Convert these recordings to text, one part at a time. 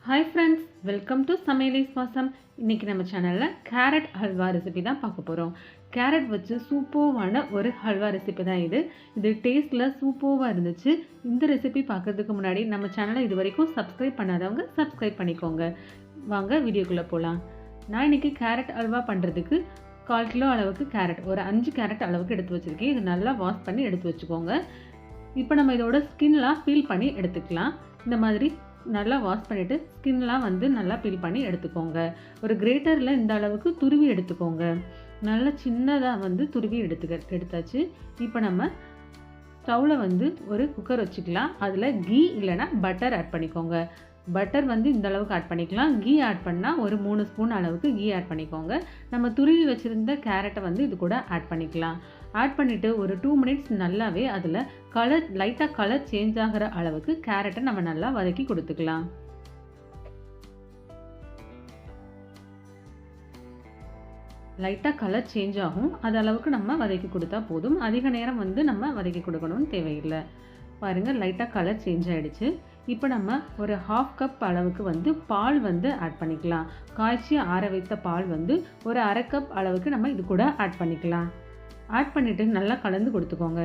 Hi friends, welcome to சமையலை சுவாசம். இன்றைக்கி நம்ம சேனலில் கேரட் ஹல்வா ரெசிபி தான் பார்க்க போகிறோம். கேரட் வச்சு சூப்பர்வான ஒரு ஹல்வா ரெசிபி தான் இது டேஸ்ட்டில் சூப்பர்வாக இருந்துச்சு. இந்த ரெசிபி பார்க்குறதுக்கு முன்னாடி நம்ம சேனலை இது வரைக்கும் சப்ஸ்கிரைப் பண்ணாதவங்க சப்ஸ்கிரைப் பண்ணிக்கோங்க. வாங்க வீடியோக்குள்ளே போகலாம். நான் இன்றைக்கி கேரட் ஹல்வா பண்ணுறதுக்கு 1/4 கிலோ அளவுக்கு கேரட், ஒரு 5 கேரட் அளவுக்கு எடுத்து வச்சுருக்கேன். இது நல்லா வாஷ் பண்ணி எடுத்து வச்சுக்கோங்க. இப்போ நம்ம இதோட ஸ்கின்லாம் பீல் பண்ணி எடுத்துக்கலாம். இந்த மாதிரி நல்லா வாஷ் பண்ணிவிட்டு ஸ்கின்லாம் நல்லா பீல் பண்ணி எடுத்துக்கோங்க. ஒரு கிரேட்டரில் இந்த அளவுக்கு துருவி எடுத்துக்கோங்க. நல்லா சின்னதாக துருவி எடுத்தாச்சு. இப்போ நம்ம ஸ்டவ்வில் ஒரு குக்கர் வச்சுக்கலாம். அதில் கீ இல்லைனா பட்டர் ஆட் பண்ணிக்கோங்க. பட்டர் இந்த அளவுக்கு ஆட் பண்ணிக்கலாம். கீ ஆட் பண்ணால் ஒரு 3 ஸ்பூன் அளவுக்கு கீ ஆட் பண்ணிக்கோங்க. நம்ம துருவி வச்சுருந்த கேரட்டை இது கூட ஆட் பண்ணிக்கலாம். ஆட் பண்ணிவிட்டு ஒரு 2 மினிட்ஸ் நல்லாவே அதில் லைட்டாக கலர் சேஞ்ச் ஆகிற அளவுக்கு கேரட்டை நம்ம நல்லா வதக்கி கொடுத்துக்கலாம். லைட்டாக கலர் சேஞ்ச் ஆகும், அது அளவுக்கு நம்ம வதக்கி கொடுத்தா போதும். அதிக நேரம் நம்ம வதக்கி கொடுக்கணும்னு தேவையில்லை. பாருங்கள், லைட்டாக கலர் சேஞ்ச் ஆகிடுச்சு. இப்போ நம்ம ஒரு 1/2 கப் அளவுக்கு பால் ஆட் பண்ணிக்கலாம். காய்ச்சி ஆற வைத்த பால் ஒரு 1/2 கப் அளவுக்கு நம்ம இது கூட ஆட் பண்ணிக்கலாம். ஆட் பண்ணிவிட்டு நல்லா கலந்து கொடுத்துக்கோங்க.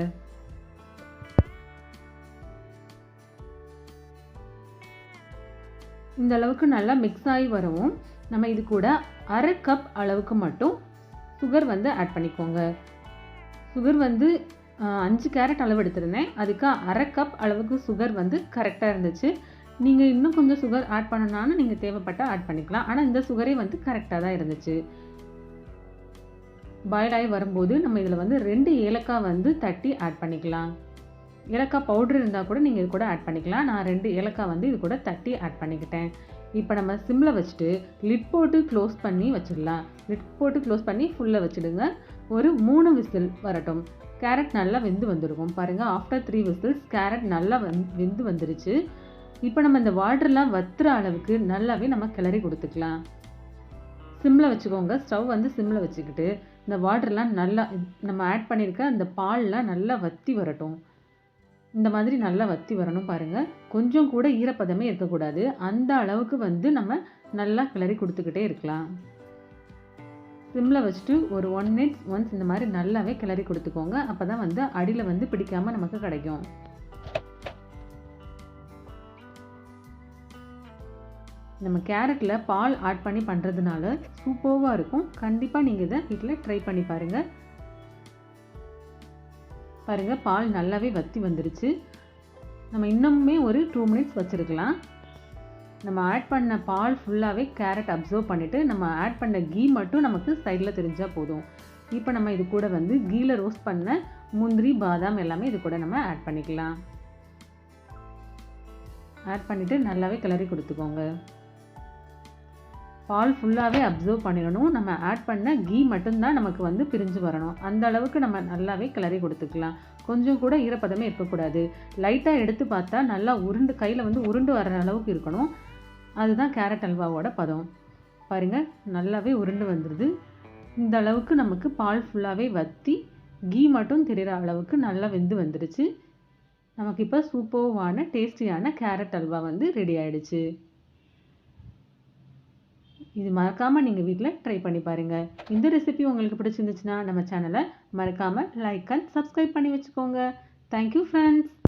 இந்த அளவுக்கு நல்லா மிக்ஸ் ஆகி வரவும் நம்ம இது கூட 1/2 கப் அளவுக்கு மட்டும் சுகர் ஆட் பண்ணிக்கோங்க. சுகர் 5 கேரட் அளவு எடுத்திருந்தேன். அதுக்கு 1/2 கப் அளவுக்கு சுகர் கரெக்டாக இருந்துச்சு. நீங்கள் இன்னும் கொஞ்சம் சுகர் ஆட் பண்ணணும்னாலும் நீங்கள் தேவைப்பட்டால் ஆட் பண்ணிக்கலாம். ஆனால் இந்த சுகரே கரெக்டாக தான் இருந்துச்சு. பாயில் ஆகி வரும்போது நம்ம இதில் 2 ஏலக்காய் தட்டி ஆட் பண்ணிக்கலாம். ஏலக்காய் பவுடர் இருந்தால் கூட நீங்கள் இது கூட ஆட் பண்ணிக்கலாம். நான் 2 ஏலக்காய் இது கூட தட்டி ஆட் பண்ணிக்கிட்டேன். இப்போ நம்ம சிம்மில் வச்சுட்டு லிட் போட்டு க்ளோஸ் பண்ணி வச்சிடலாம். லிட் போட்டு க்ளோஸ் பண்ணி ஃபுல்லாக வச்சுடுங்க. ஒரு 3 விசில் வரட்டும். கேரட் நல்லா வெந்து வந்துருக்கும். பாருங்கள், ஆஃப்டர் 3 விசில்ஸ் கேரட் நல்லா வெந்து வந்துருச்சு. இப்போ நம்ம இந்த வாட்டர்லாம் வத்துற அளவுக்கு நல்லாவே நம்ம கிளறி கொடுத்துக்கலாம். சிம்மில் வச்சுக்கோங்க. ஸ்டவ் சிம்மில் வச்சுக்கிட்டு இந்த வாட்டர்லாம் நல்லா நம்ம ஆட் பண்ணியிருக்க அந்த பால்லாம் நல்லா வற்றி வரட்டும். இந்த மாதிரி நல்லா வற்றி வரணும். பாருங்கள், கொஞ்சம் கூட ஈரப்பதமே இருக்கக்கூடாது. அந்த அளவுக்கு நம்ம நல்லா கிளறி கொடுத்துக்கிட்டே இருக்கலாம். சிம்மில் வச்சுட்டு ஒரு 1 மினிட் ஒன்ஸ் இந்த மாதிரி நல்லாவே கிளறி கொடுத்துக்கோங்க. அப்போ தான் அடியில் பிடிக்காமல் நமக்கு கிடைக்கும். நம்ம கேரட்டில் பால் ஆட் பண்ணி பண்ணுறதுனால சூப்பராக இருக்கும். கண்டிப்பாக நீங்கள் இதை வீட்டில் ட்ரை பண்ணி பாருங்கள். பாருங்கள், பால் நல்லாவே வற்றி வந்துருச்சு. நம்ம இன்னுமே ஒரு 2 மினிட்ஸ் வச்சுருக்கலாம். நம்ம ஆட் பண்ண பால் ஃபுல்லாகவே கேரட் அப்சர்வ் பண்ணிவிட்டு நம்ம ஆட் பண்ண கீ மட்டும் நமக்கு சைடில் தெரிஞ்சால் போதும். இப்போ நம்ம இது கூட கீயில் ரோஸ்ட் பண்ண முந்திரி, பாதாம் எல்லாமே இது கூட நம்ம ஆட் பண்ணிக்கலாம். ஆட் பண்ணிவிட்டு நல்லாவே கிளறி கொடுத்துக்கோங்க. பால் ஃபுல்லாகவே அப்சர்வ் பண்ணிடணும். நம்ம ஆட் பண்ண கீ மட்டும்தான் நமக்கு பிரிஞ்சு வரணும். அந்த அளவுக்கு நம்ம நல்லாவே கிளறி கொடுத்துக்கலாம். கொஞ்சம் கூட ஈரப்பதமே இருக்கக்கூடாது. லைட்டாக எடுத்து பார்த்தா நல்லா கையில் உருண்டு வர்ற அளவுக்கு இருக்கணும். அதுதான் கேரட் அல்வாவோட பதம். பாருங்கள், நல்லாவே உருண்டு வந்துடுது. இந்த அளவுக்கு நமக்கு பால் ஃபுல்லாகவே வற்றி கீ மட்டும் தெரிகிற அளவுக்கு நல்லா வெந்து வந்துடுச்சு. நமக்கு இப்போ சூப்பர்வான டேஸ்டியான கேரட் அல்வா ரெடி ஆகிடுச்சு. இது மறக்காமல் நீங்கள் வீட்டில் ட்ரை பண்ணி பாருங்கள். இந்த ரெசிபி உங்களுக்கு பிடிச்சிருந்துச்சுன்னா நம்ம சேனலை மறக்காமல் லைக் அண்ட் சப்ஸ்கிரைப் பண்ணி வச்சுக்கோங்க. Thank you friends.